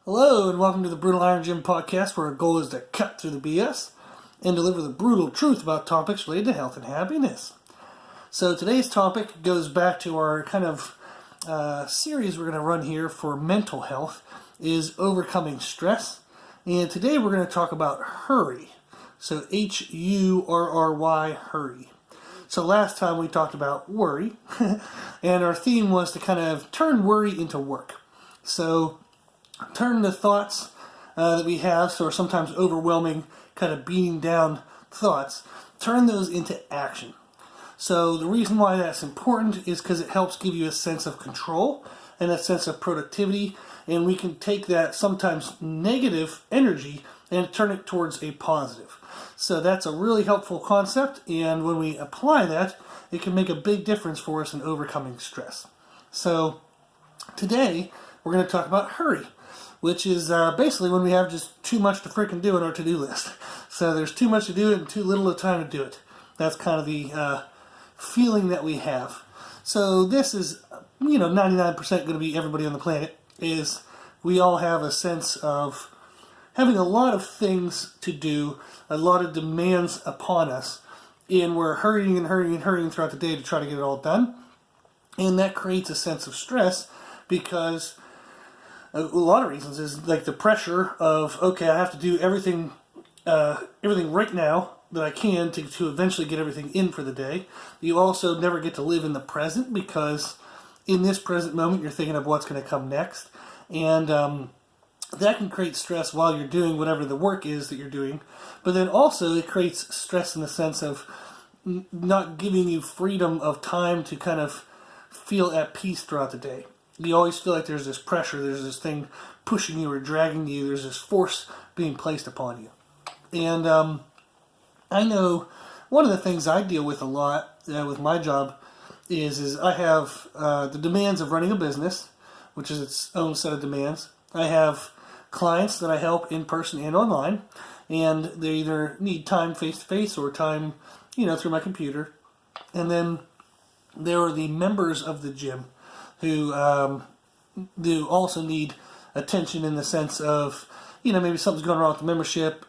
Hello, and welcome to the Brutal Iron Gym podcast, where our goal is to cut through the BS and deliver the brutal truth about topics related to health and happiness. So today's topic goes back to our kind of series we're going to run here for mental health, is overcoming stress. And today we're going to talk about hurry. So H-U-R-R-Y, hurry. So last time we talked about worry, and our theme was to kind of turn worry into work. So turn the thoughts that we have, so are sometimes overwhelming, kind of beating down thoughts, turn those into action. So the reason why that's important is because it helps give you a sense of control and a sense of productivity, and we can take that sometimes negative energy and turn it towards a positive. So that's a really helpful concept, and when we apply that, it can make a big difference for us in overcoming stress. So today, we're going to talk about hurry, which is basically when we have just too much to freaking do on our to-do list. So there's too much to do and too little time to do it. That's kind of the feeling that we have. So this is, 99% going to be everybody on the planet, is we all have a sense of having a lot of things to do, a lot of demands upon us, and we're hurrying and hurrying and hurrying throughout the day to try to get it all done. And that creates a sense of stress because a lot of reasons is like the pressure of, okay, I have to do everything right now that I can to eventually get everything in for the day. You also never get to live in the present because in this present moment you're thinking of what's going to come next. And that can create stress while you're doing whatever the work is that you're doing. But then also it creates stress in the sense of not giving you freedom of time to kind of feel at peace throughout the day. You always feel like there's this pressure, there's this thing pushing you or dragging you, there's this force being placed upon you. And I know one of the things I deal with a lot with my job is I have the demands of running a business, which is its own set of demands. I have clients that I help in person and online, and they either need time face-to-face or time, through my computer. And then there are the members of the gym who do also need attention in the sense of, maybe something's going wrong with the membership,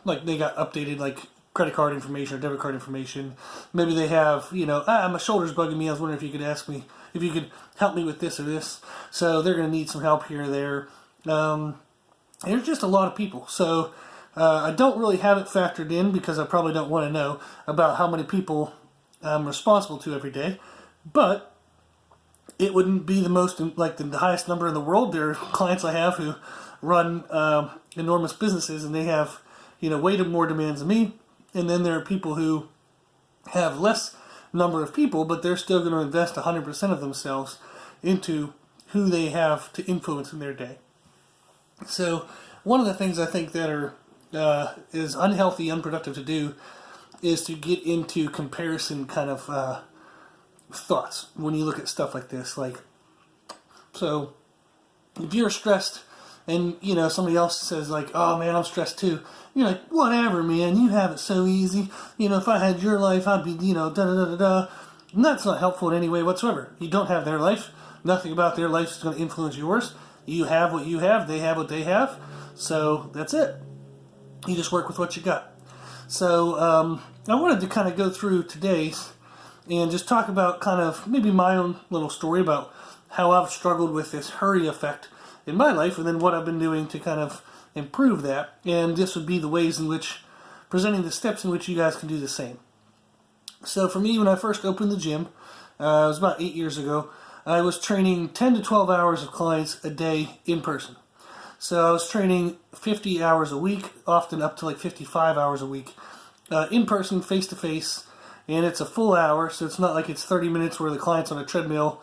like they got updated, like credit card information or debit card information. Maybe they have, my shoulder's bugging me. I was wondering if you could ask me, if you could help me with this or this. So they're going to need some help here or there. There's just a lot of people. So I don't really have it factored in because I probably don't want to know about how many people I'm responsible to every day. But it wouldn't be the highest number in the world. There are clients I have who run enormous businesses, and they have, way more demands than me. And then there are people who have less number of people, but they're still going to invest 100% of themselves into who they have to influence in their day. So one of the things I think that is unhealthy, unproductive to do is to get into comparison kind of thoughts when you look at stuff like this. So if you're stressed and somebody else says like, oh man, I'm stressed too, you're like, whatever man, you have it so easy, if I had your life I'd be da da da da da. And that's not helpful in any way whatsoever. You don't have their life, nothing about their life is going to influence yours. You have what you have, they have what they have, so that's it. You just work with what you got. So I wanted to kind of go through today's and just talk about kind of maybe my own little story about how I've struggled with this hurry effect in my life, and then what I've been doing to kind of improve that. And this would be the ways in which, presenting the steps in which you guys can do the same. So for me, when I first opened the gym, it was about 8 years ago, I was training 10 to 12 hours of clients a day in person. So I was training 50 hours a week, often up to like 55 hours a week, in person, face-to-face. And it's a full hour, so it's not like it's 30 minutes where the client's on a treadmill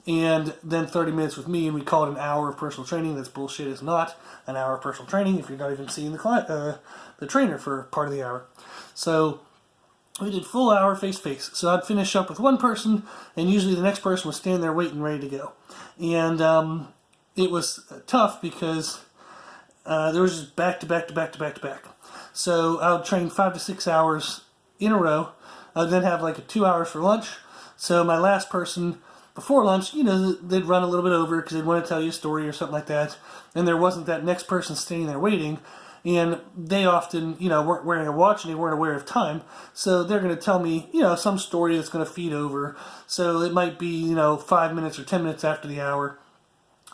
and then 30 minutes with me and we call it an hour of personal training. That's bullshit. It's not an hour of personal training if you're not even seeing the client, the trainer for part of the hour. So we did full hour face-to-face. So I'd finish up with one person, and usually the next person was standing there waiting, ready to go. And it was tough because there was just back to back to back to back to back. So I would train 5 to 6 hours in a row. I'd then have like 2 hours for lunch. So my last person before lunch, they'd run a little bit over because they'd want to tell you a story or something like that, and there wasn't that next person standing there waiting, and they often, weren't wearing a watch and they weren't aware of time, so they're going to tell me, some story that's going to feed over, so it might be, 5 minutes or 10 minutes after the hour.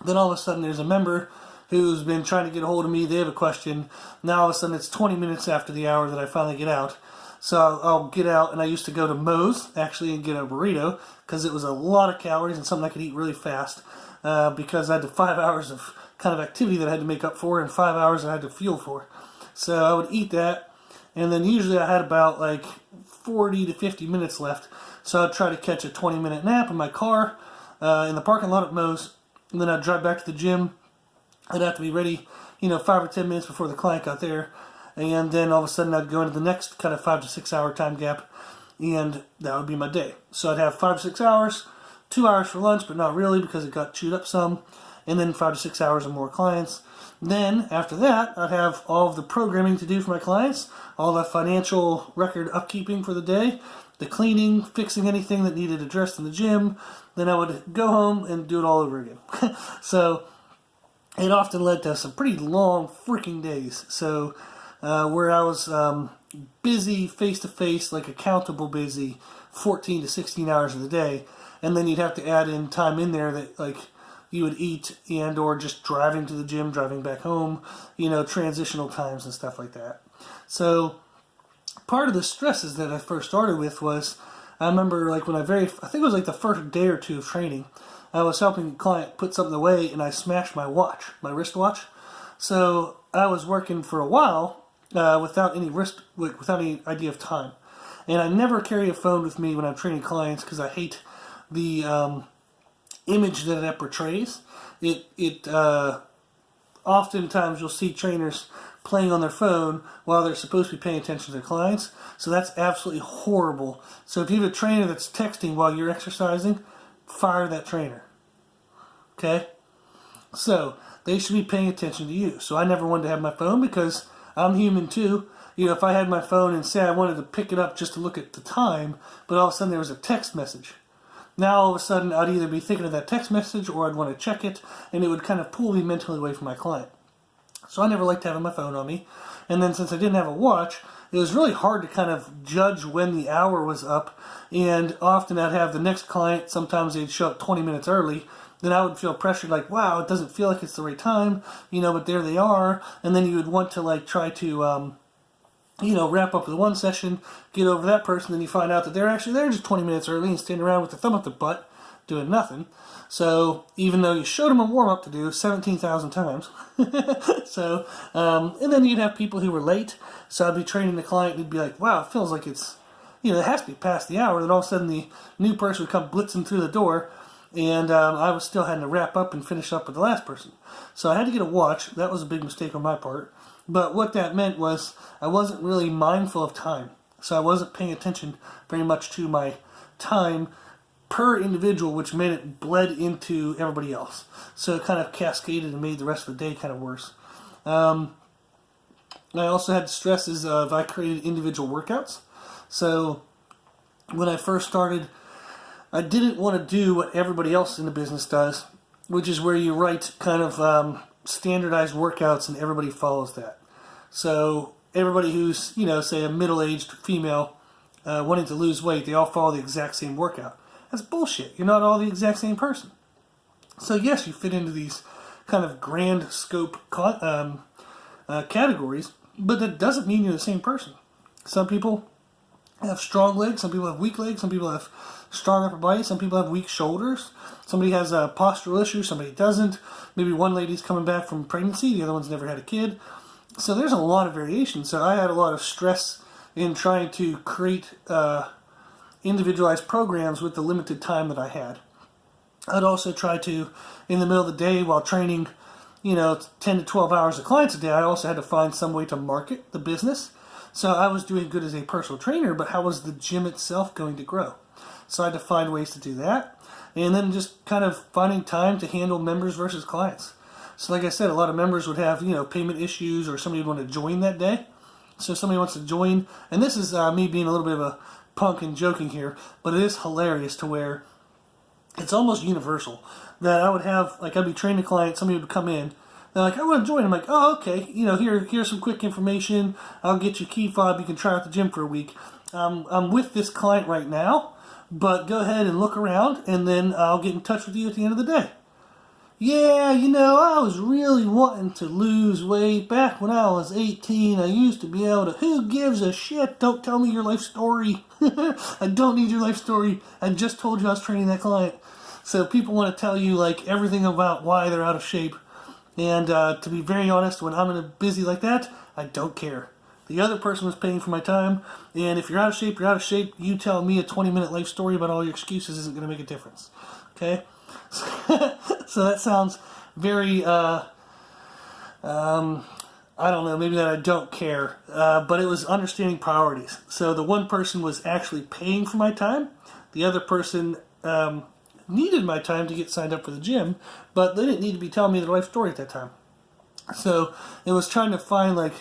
Then all of a sudden there's a member who's been trying to get a hold of me, they have a question, now all of a sudden it's 20 minutes after the hour that I finally get out. So I'll get out, and I used to go to Moe's, actually, and get a burrito, because it was a lot of calories and something I could eat really fast, because I had the 5 hours of kind of activity that I had to make up for, and 5 hours I had to fuel for. So I would eat that, and then usually I had about like 40 to 50 minutes left, so I'd try to catch a 20-minute nap in my car, in the parking lot at Moe's, and then I'd drive back to the gym. I'd have to be ready, 5 or 10 minutes before the client got there. And then all of a sudden I'd go into the next kind of 5 to 6 hour time gap, and that would be my day. So I'd have 5 to 6 hours, 2 hours for lunch, but not really because it got chewed up some, and then 5 to 6 hours of more clients. Then after that, I'd have all of the programming to do for my clients, all the financial record upkeeping for the day, the cleaning, fixing anything that needed addressed in the gym. Then I would go home and do it all over again. So it often led to some pretty long freaking days. So where I was busy face-to-face, like accountable busy, 14 to 16 hours of the day, and then you'd have to add in time in there that like you would eat and or just driving to the gym, driving back home, transitional times and stuff like that. So part of the stresses that I first started with was, I remember like when I think it was like the first day or two of training, I was helping a client put something away and I smashed my watch, my wristwatch. So I was working for a while without any idea of time. And I never carry a phone with me when I'm training clients because I hate the image that it portrays. It oftentimes you'll see trainers playing on their phone while they're supposed to be paying attention to their clients. So that's absolutely horrible. So if you have a trainer that's texting while you're exercising, fire that trainer. Okay? So they should be paying attention to you. So I never wanted to have my phone because I'm human too. If I had my phone and say I wanted to pick it up just to look at the time, but all of a sudden there was a text message. Now all of a sudden I'd either be thinking of that text message or I'd want to check it, and it would kind of pull me mentally away from my client. So I never liked having my phone on me. And then since I didn't have a watch, it was really hard to kind of judge when the hour was up. And often I'd have the next client, sometimes they'd show up 20 minutes early. Then I would feel pressured like, wow, it doesn't feel like it's the right time, but there they are. And then you would want to like try to, wrap up with one session, get over that person, then you find out that they're actually there just 20 minutes early and standing around with their thumb up their butt, doing nothing. So even though you showed them a warm-up to do 17,000 times. So, and then you'd have people who were late. So I'd be training the client and he'd be like, wow, it feels like it's, it has to be past the hour. Then all of a sudden the new person would come blitzing through the door, and I was still having to wrap up and finish up with the last person. So I had to get a watch. That was a big mistake on my part. But what that meant was I wasn't really mindful of time. So I wasn't paying attention very much to my time per individual, which made it bled into everybody else. So it kind of cascaded and made the rest of the day kind of worse. I also had stresses of I created individual workouts. So when I first started, I didn't want to do what everybody else in the business does, which is where you write kind of standardized workouts and everybody follows that. So everybody who's, say a middle-aged female wanting to lose weight, they all follow the exact same workout. That's bullshit. You're not all the exact same person. So yes, you fit into these kind of grand scope categories, but that doesn't mean you're the same person. Some people have strong legs, some people have weak legs, some people have strong upper body, some people have weak shoulders, somebody has a postural issue, somebody doesn't. Maybe one lady's coming back from pregnancy, the other one's never had a kid. So there's a lot of variation. So I had a lot of stress in trying to create individualized programs with the limited time that I had. I'd also try to, in the middle of the day while training, 10 to 12 hours of clients a day, I also had to find some way to market the business. So I was doing good as a personal trainer, but how was the gym itself going to grow? So I had to find ways to do that. And then just kind of finding time to handle members versus clients. So like I said, a lot of members would have, payment issues, or somebody would want to join that day. So somebody wants to join, and this is me being a little bit of a punk and joking here, but it is hilarious to where it's almost universal that I would have, like, I'd be training a client, somebody would come in, they're like, I want to join. I'm like, oh, okay, here's some quick information. I'll get you a key fob. You can try out the gym for a week. I'm with this client right now, but go ahead and look around, and then I'll get in touch with you at the end of the day. Yeah, I was really wanting to lose weight. Back when I was 18, I used to be able to, who gives a shit? Don't tell me your life story. I don't need your life story. I just told you I was training that client. So people want to tell you, like, everything about why they're out of shape. And to be very honest, when I'm in a busy like that, I don't care. The other person was paying for my time, and if you're out of shape, you're out of shape. You tell me a 20-minute life story about all your excuses isn't going to make a difference. Okay? So that sounds very, I don't know, maybe that I don't care, but it was understanding priorities. So the one person was actually paying for my time. The other person needed my time to get signed up for the gym, but they didn't need to be telling me their life story at that time. So it was trying to find, like,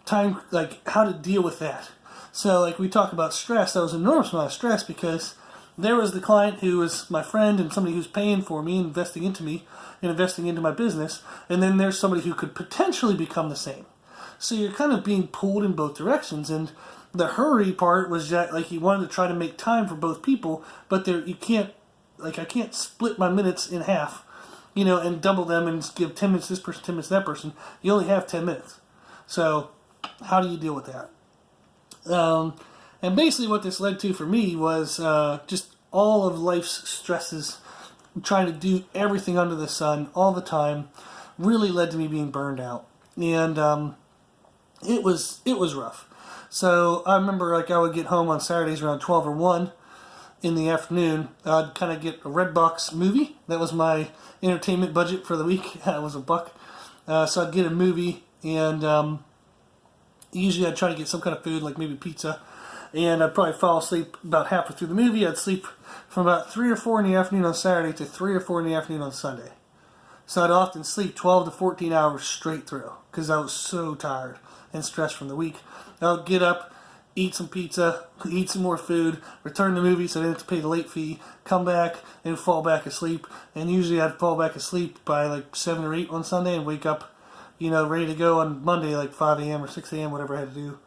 time, like, how to deal with that. So, like, we talk about stress. That was an enormous amount of stress because there was the client who was my friend and somebody who's paying for me, investing into me, and investing into my business. And then there's somebody who could potentially become the same. So you're kind of being pulled in both directions. And the hurry part was that, like, you wanted to try to make time for both people, but you can't, like, I can't split my minutes in half, and double them and give 10 minutes this person, 10 minutes that person. You only have 10 minutes. So how do you deal with that? And basically what this led to for me was just all of life's stresses, trying to do everything under the sun all the time, really led to me being burned out. And it was rough. So I remember, like, I would get home on Saturdays around 12 or 1 in the afternoon. I'd kind of get a Redbox movie. That was my entertainment budget for the week. It was $1. So I'd get a movie, and usually I'd try to get some kind of food, like maybe pizza. And I'd probably fall asleep about halfway through the movie. I'd sleep from about 3 or 4 in the afternoon on Saturday to 3 or 4 in the afternoon on Sunday. So I'd often sleep 12 to 14 hours straight through because I was so tired and stressed from the week. I would get up, eat some pizza, eat some more food, return the movie so I didn't have to pay the late fee, come back and fall back asleep. And usually I'd fall back asleep by like 7 or 8 on Sunday and wake up, ready to go on Monday like 5 a.m. or 6 a.m., whatever I had to do.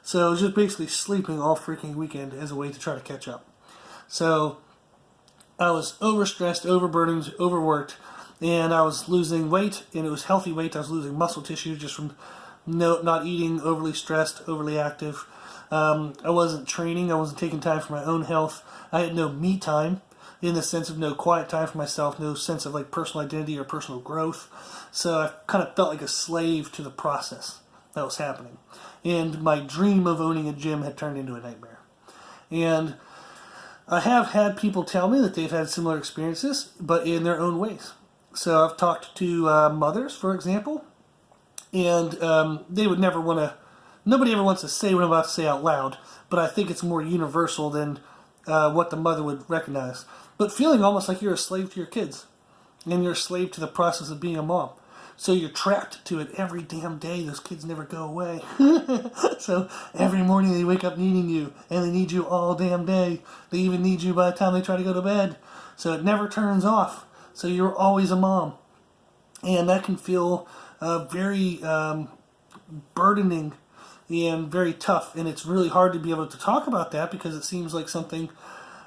So it was just basically sleeping all freaking weekend as a way to try to catch up. So I was overstressed, overburdened, overworked, and I was losing weight, and it was healthy weight. I was losing muscle tissue just from not eating, overly stressed, overly active. I wasn't training. I wasn't taking time for my own health. I had no me time in the sense of no quiet time for myself, no sense of like personal identity or personal growth. So I kind of felt like a slave to the process that was happening. And my dream of owning a gym had turned into a nightmare. And I have had people tell me that they've had similar experiences, but in their own ways. So I've talked to mothers, for example, and they would never want to, nobody ever wants to say what I'm about to say out loud, but I think it's more universal than what the mother would recognize. But feeling almost like you're a slave to your kids, and you're a slave to the process of being a mom. So you're trapped to it every damn day. Those kids never go away. So every morning they wake up needing you, and they need you all damn day. They even need you by the time they try to go to bed. So it never turns off. So you're always a mom. And that can feel very burdening and very tough. And it's really hard to be able to talk about that because it seems like something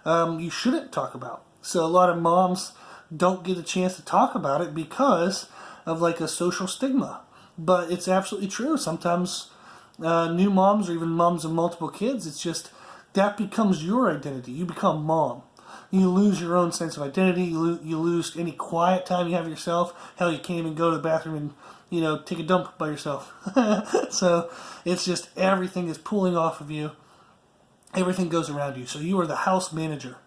you shouldn't talk about. So a lot of moms don't get a chance to talk about it because of like a social stigma. But it's absolutely true. Sometimes new moms or even moms of multiple kids, it's just that becomes your identity. You become mom. You lose your own sense of identity. You lose any quiet time you have yourself. Hell, you can't even go to the bathroom and take a dump by yourself. So it's just everything is pulling off of you. Everything goes around you. So you are the house manager.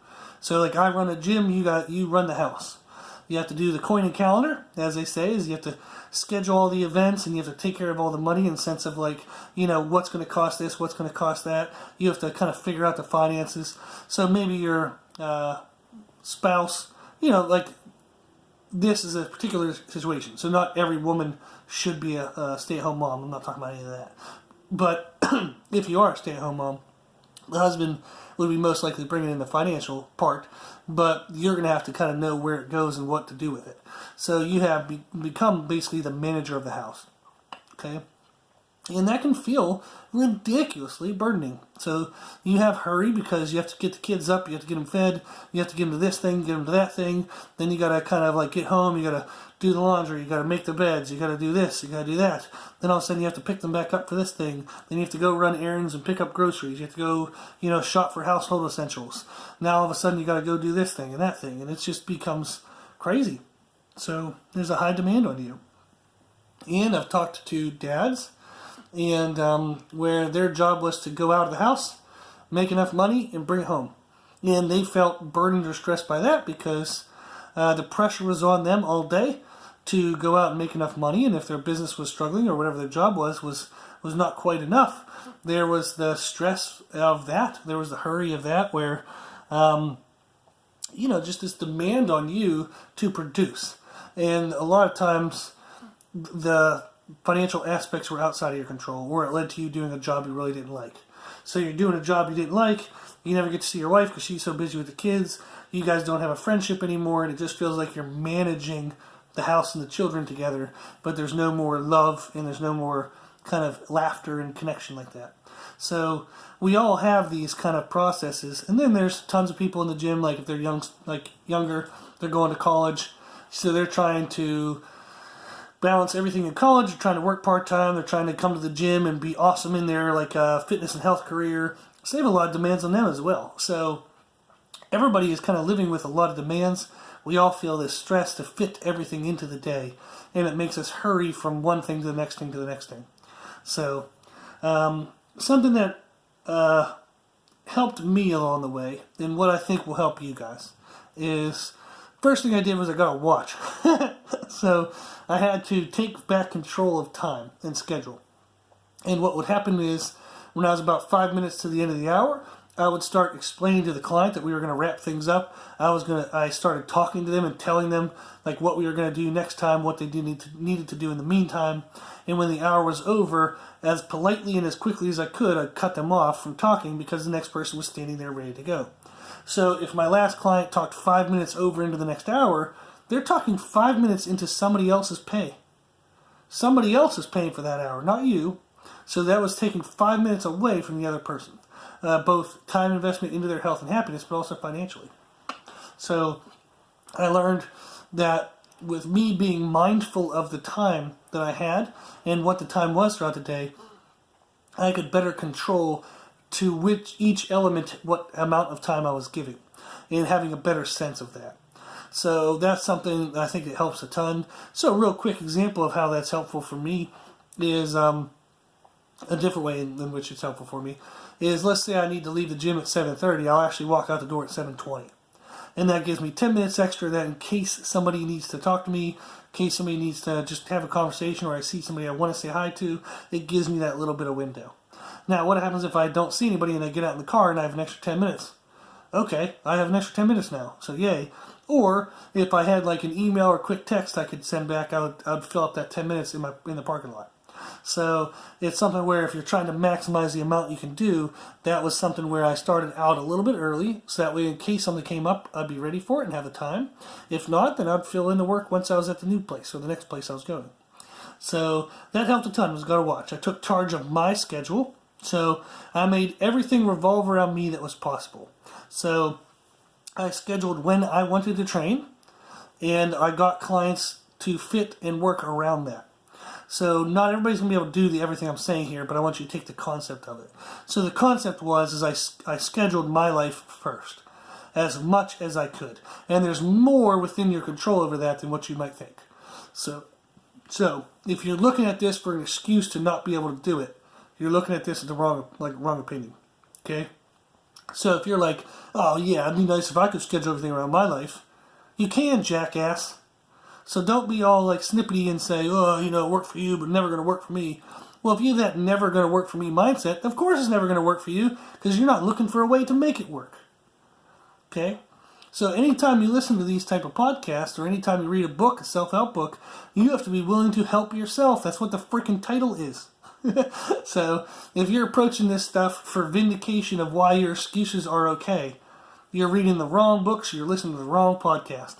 So like I run a gym, you run the house. You have to do the coin and calendar, as they say, is you have to schedule all the events and you have to take care of all the money in the sense of like, what's going to cost this, what's going to cost that. You have to kind of figure out the finances. So maybe your spouse, like this is a particular situation. So not every woman should be a stay-at-home mom. I'm not talking about any of that. But if you are a stay-at-home mom, The husband would be most likely bringing in the financial part, but you're going to have to kind of know where it goes and what to do with it. So you have become basically the manager of the house. Okay? And that can feel ridiculously burdening. So you have hurry because you have to get the kids up, you have to get them fed, you have to get them to this thing, get them to that thing. Then you got to kind of like get home, you got to do the laundry, you got to make the beds, you got to do this, you got to do that. Then all of a sudden you have to pick them back up for this thing. Then you have to go run errands and pick up groceries. You have to go, shop for household essentials. Now all of a sudden you got to go do this thing and that thing, and it just becomes crazy. So there's a high demand on you. And I've talked to dads, and where their job was to go out of the house, make enough money, and bring it home. And they felt burdened or stressed by that because the pressure was on them all day to go out and make enough money, and if their business was struggling or whatever their job was not quite enough, there was the stress of that. There was the hurry of that where, just this demand on you to produce. And a lot of times the financial aspects were outside of your control, or it led to you doing a job you really didn't like. So you're doing a job you didn't like, you never get to see your wife because she's so busy with the kids, you guys don't have a friendship anymore, and it just feels like you're managing the house and the children together, but there's no more love and there's no more kind of laughter and connection like that. So we all have these kind of processes, and then there's tons of people in the gym, like if they're younger, they're going to college, so they're trying to balance everything in college. They're trying to work part-time. They're trying to come to the gym and be awesome in their fitness and health career. So they have a lot of demands on them as well. So everybody is kind of living with a lot of demands. We all feel this stress to fit everything into the day, and it makes us hurry from one thing to the next thing to the next thing. So something that helped me along the way, and what I think will help you guys, is first thing I did was I got a watch. So I had to take back control of time and schedule. And what would happen is, when I was about 5 minutes to the end of the hour, I would start explaining to the client that we were going to wrap things up. I started talking to them and telling them what we were going to do next time, what they needed to do in the meantime. And when the hour was over, as politely and as quickly as I could, I'd cut them off from talking because the next person was standing there ready to go. So if my last client talked 5 minutes over into the next hour, they're talking 5 minutes into somebody else's pay. Somebody else is paying for that hour, not you. So that was taking 5 minutes away from the other person. Both time investment into their health and happiness, but also financially. So I learned that with me being mindful of the time that I had and what the time was throughout the day, I could better control to which each element what amount of time I was giving, and having a better sense of that. So that's something I think it helps a ton. So a real quick example of how that's helpful for me is a different way in which it's helpful for me is, let's say I need to leave the gym at 7:30, I'll actually walk out the door at 7:20. And that gives me 10 minutes extra that in case somebody needs to talk to me, in case somebody needs to just have a conversation, or I see somebody I want to say hi to, it gives me that little bit of window. Now, what happens if I don't see anybody and I get out in the car and I have an extra 10 minutes? Okay, I have an extra 10 minutes now, so yay. Or if I had an email or quick text I could send back, I would fill up that 10 minutes in the parking lot. So it's something where if you're trying to maximize the amount you can do, that was something where I started out a little bit early, so that way in case something came up, I'd be ready for it and have the time. If not, then I'd fill in the work once I was at the new place or the next place I was going. So that helped a ton, was got to watch. I took charge of my schedule, so I made everything revolve around me that was possible. So I scheduled when I wanted to train, and I got clients to fit and work around that. So not everybody's going to be able to do everything I'm saying here, but I want you to take the concept of it. So the concept was I scheduled my life first, as much as I could. And there's more within your control over that than what you might think. So if you're looking at this for an excuse to not be able to do it, you're looking at this with the wrong opinion. Okay? So if you're like, oh yeah, it'd be nice if I could schedule everything around my life, you can, jackass. So don't be all snippety and say, oh, it worked for you, but never going to work for me. Well, if you have that never going to work for me mindset, of course it's never going to work for you, because you're not looking for a way to make it work. Okay? So anytime you listen to these type of podcasts, or anytime you read a book, a self-help book, you have to be willing to help yourself. That's what the freaking title is. So if you're approaching this stuff for vindication of why your excuses are okay, you're reading the wrong books, you're listening to the wrong podcast.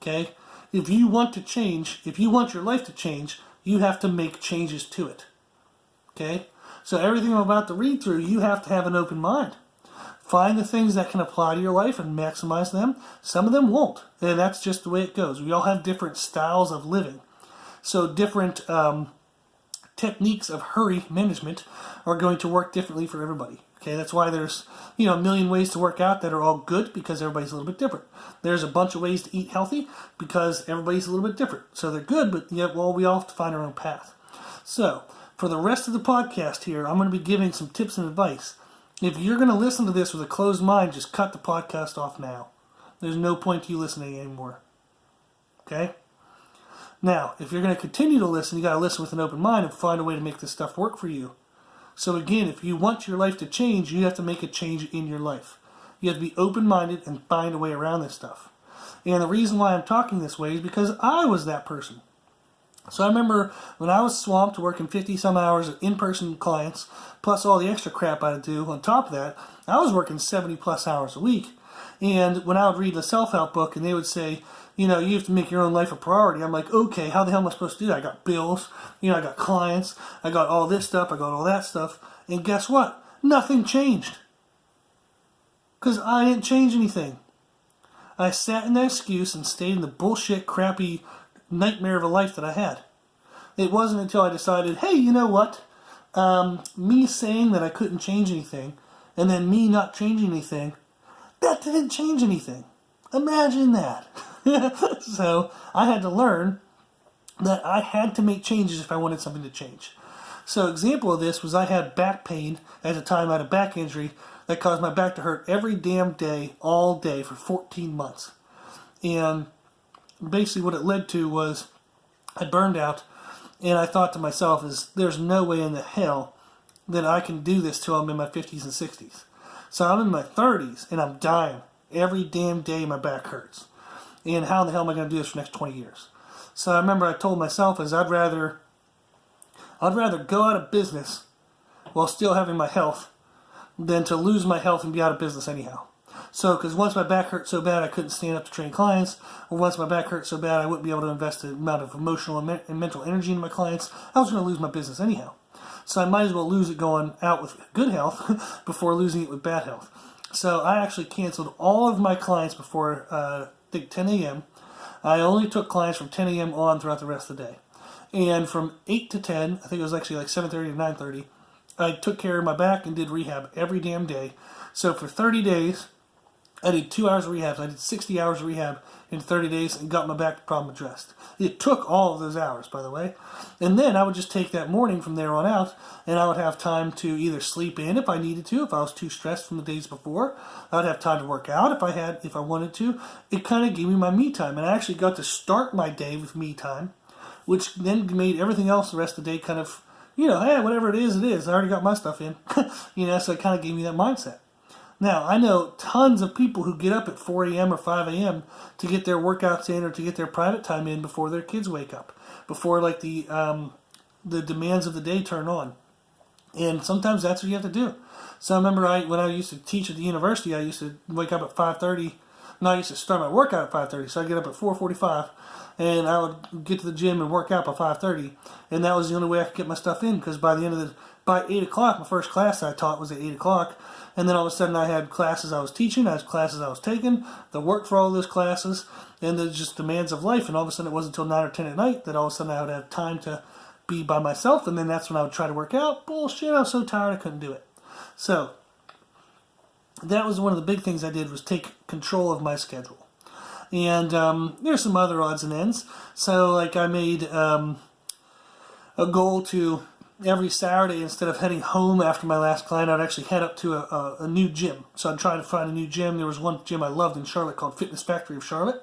Okay? If you want to change, if you want your life to change, you have to make changes to it. Okay? So everything I'm about to read through, you have to have an open mind. Find the things that can apply to your life and maximize them. Some of them won't. And that's just the way it goes. We all have different styles of living. So different techniques of hurry management are going to work differently for everybody. Okay, that's why there's a million ways to work out that are all good because everybody's a little bit different. There's a bunch of ways to eat healthy because everybody's a little bit different. So they're good, but we all have to find our own path. So for the rest of the podcast here, I'm going to be giving some tips and advice. If you're going to listen to this with a closed mind, just cut the podcast off now. There's no point to you listening anymore. Okay? Now, if you're going to continue to listen, you got to listen with an open mind and find a way to make this stuff work for you. So again, if you want your life to change, you have to make a change in your life. You have to be open-minded and find a way around this stuff. And the reason why I'm talking this way is because I was that person. So I remember when I was swamped working 50-some hours of in-person clients, plus all the extra crap I had to do on top of that, I was working 70-plus hours a week. And when I would read the self-help book and they would say, you have to make your own life a priority, I'm like, okay, how the hell am I supposed to do that? I got bills, I got clients, I got all this stuff, I got all that stuff. And guess what? Nothing changed. Because I didn't change anything. I sat in that excuse and stayed in the bullshit, crappy nightmare of a life that I had. It wasn't until I decided, hey, you know what? Me saying that I couldn't change anything, and then me not changing anything, that didn't change anything. Imagine that. So I had to learn that I had to make changes if I wanted something to change. So example of this was I had back pain at the time. I had a back injury that caused my back to hurt every damn day, all day for 14 months. And basically what it led to was I burned out, and I thought to myself, there's no way in the hell that I can do this till I'm in my 50s and 60s. So I'm in my 30s, and I'm dying. Every damn day my back hurts. And how the hell am I going to do this for the next 20 years? So I remember I told myself I'd rather go out of business while still having my health than to lose my health and be out of business anyhow. So, because once my back hurt so bad I couldn't stand up to train clients, or once my back hurt so bad I wouldn't be able to invest the amount of emotional and mental energy in my clients, I was going to lose my business anyhow. So I might as well lose it going out with good health before losing it with bad health. So I actually canceled all of my clients before I think 10 a.m. I only took clients from 10 a.m. on throughout the rest of the day. And from 8 to 10, I think it was actually like 7:30 to 9:30, I took care of my back and did rehab every damn day. So for 30 days, I did 2 hours of rehab. I did 60 hours of rehab in 30 days and got my back problem addressed. It took all of those hours, by the way. And then I would just take that morning from there on out, and I would have time to either sleep in if I needed to, if I was too stressed from the days before. I would have time to work out if I wanted to. It kind of gave me my me time, and I actually got to start my day with me time, which then made everything else the rest of the day kind of, hey, whatever it is. I already got my stuff in. So it kind of gave me that mindset. Now, I know tons of people who get up at 4 a.m. or 5 a.m. to get their workouts in or to get their private time in before their kids wake up, before the demands of the day turn on. And sometimes that's what you have to do. So I remember when I used to teach at the university, I used to wake up at 5:30. No, I used to start my workout at 5:30. So I'd get up at 4:45, and I would get to the gym and work out by 5:30. And that was the only way I could get my stuff in, because by 8 o'clock, my first class I taught was at 8 o'clock. And then all of a sudden I had classes I was teaching, I had classes I was taking, the work for all those classes, and the just demands of life. And all of a sudden it wasn't until 9 or 10 at night that all of a sudden I would have time to be by myself. And then that's when I would try to work out. Bullshit, I was so tired I couldn't do it. So that was one of the big things I did, was take control of my schedule. And there's some other odds and ends. So like I made a goal to every Saturday, instead of heading home after my last client, I'd actually head up to a new gym. So I'd try to find a new gym. There was one gym I loved in Charlotte called Fitness Factory of Charlotte.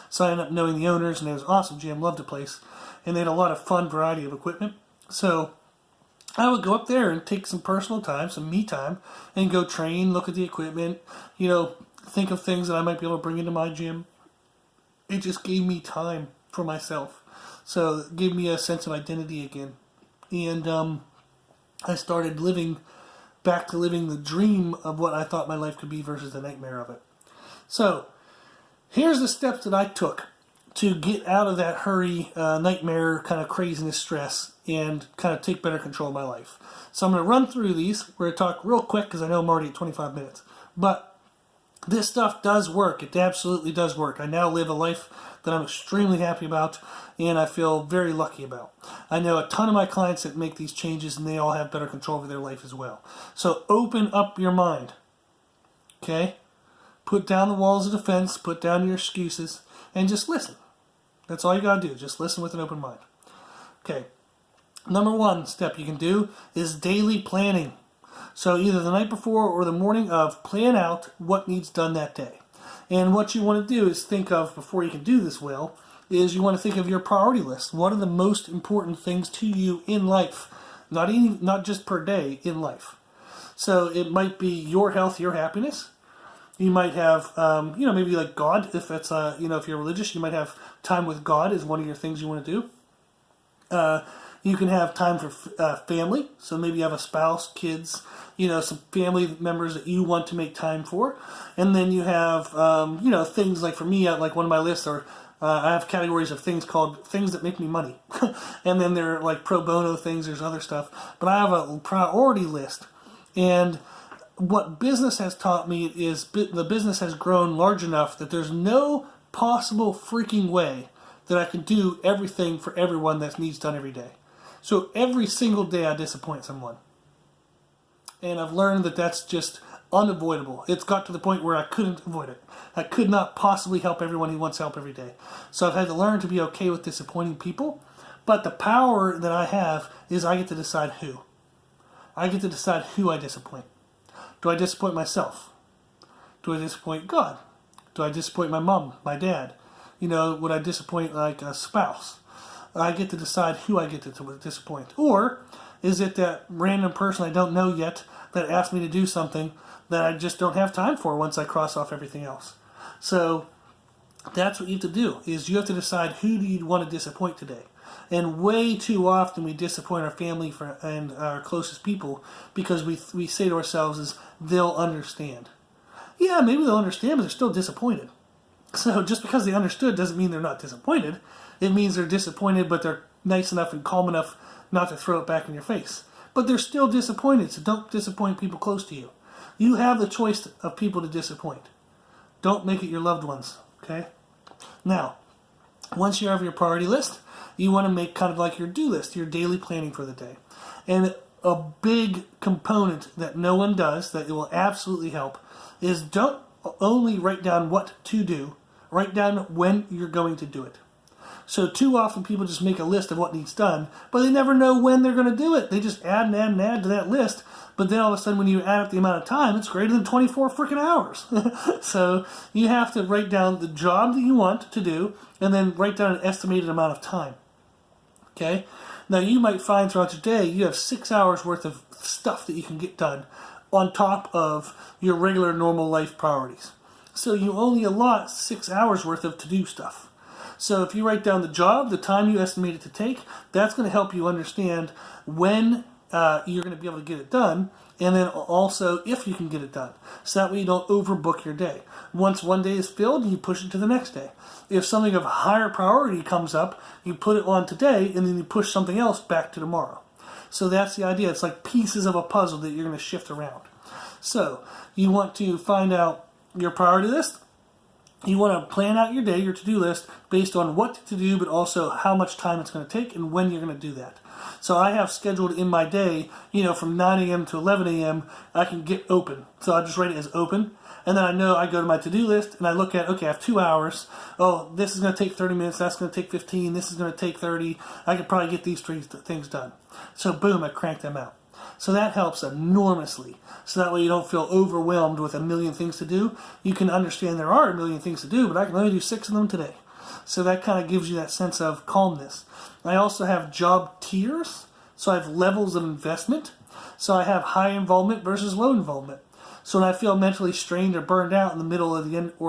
So I ended up knowing the owners, and it was an awesome gym, loved the place. And they had a lot of fun variety of equipment. So I would go up there and take some personal time, some me time, and go train, look at the equipment, think of things that I might be able to bring into my gym. It just gave me time for myself. So it gave me a sense of identity again. And I started back to living the dream of what I thought my life could be versus the nightmare of it. So, here's the steps that I took to get out of that hurry, nightmare, kind of craziness, stress, and kind of take better control of my life. So I'm going to run through these. We're going to talk real quick because I know I'm already at 25 minutes. But this stuff does work. It absolutely does work. I now live a life that I'm extremely happy about and I feel very lucky about. I know a ton of my clients that make these changes and they all have better control over their life as well. So open up your mind. Okay? Put down the walls of defense, put down your excuses, and just listen. That's all you gotta do. Just listen with an open mind. Okay. Number one step you can do is daily planning. So either the night before or the morning of, plan out what needs done that day. And what you want to do is think of, before you can do this well, is you want to think of your priority list. What are the most important things to you in life? Not just per day, in life. So it might be your health, your happiness. You might have, maybe like God, if that's, if you're religious, you might have time with God is one of your things you want to do. You can have time for family, so maybe you have a spouse, kids, some family members that you want to make time for. And then you have, things like for me, like one of my lists are, I have categories of things called things that make me money. And then there are like pro bono things, there's other stuff. But I have a priority list. And what business has taught me is the business has grown large enough that there's no possible freaking way that I can do everything for everyone that needs done every day. So every single day I disappoint someone. And I've learned that that's just unavoidable. It's got to the point where I couldn't avoid it. I could not possibly help everyone who wants help every day. So I've had to learn to be okay with disappointing people. But the power that I have is I get to decide who. I get to decide who I disappoint. Do I disappoint myself? Do I disappoint God? Do I disappoint my mom, my dad? Would I disappoint like a spouse? I get to decide who I get to disappoint. Or is it that random person I don't know yet that asked me to do something that I just don't have time for once I cross off everything else? So that's what you have to do, is you have to decide who do you want to disappoint today. And way too often we disappoint our family and our closest people because we say to ourselves is they'll understand. Yeah, maybe they'll understand, but they're still disappointed. So just because they understood doesn't mean they're not disappointed. It means they're disappointed, but they're nice enough and calm enough not to throw it back in your face. But they're still disappointed, so don't disappoint people close to you. You have the choice of people to disappoint. Don't make it your loved ones, okay? Now, once you have your priority list, you want to make kind of like your do list, your daily planning for the day. And a big component that no one does, that it will absolutely help, is don't only write down what to do, write down when you're going to do it. So too often people just make a list of what needs done, but they never know when they're going to do it. They just add and add and add to that list, but then all of a sudden when you add up the amount of time, it's greater than 24 freaking hours. So you have to write down the job that you want to do, and then write down an estimated amount of time. Okay? Now you might find throughout your day you have 6 hours worth of stuff that you can get done on top of your regular normal life priorities. So you only allot 6 hours worth of to-do stuff. So if you write down the job, the time you estimate it to take, that's going to help you understand when you're going to be able to get it done, and then also if you can get it done. So that way you don't overbook your day. Once one day is filled, you push it to the next day. If something of higher priority comes up, you put it on today, and then you push something else back to tomorrow. So that's the idea. It's like pieces of a puzzle that you're going to shift around. So you want to find out your priority list. You want to plan out your day, your to-do list, based on what to do, but also how much time it's going to take and when you're going to do that. So I have scheduled in my day, from 9 a.m. to 11 a.m., I can get open. So I just write it as open. And then I know I go to my to-do list and I look at, okay, I have 2 hours. Oh, this is going to take 30 minutes. That's going to take 15. This is going to take 30. I could probably get these 3 things done. So boom, I crank them out. So that helps enormously. So that way you don't feel overwhelmed with a million things to do. You can understand there are a million things to do, but I can only do 6 of them today. So that kind of gives you that sense of calmness. I also have job tiers. So I have levels of investment. So I have high involvement versus low involvement. So when I feel mentally strained or burned out in the middle of the end or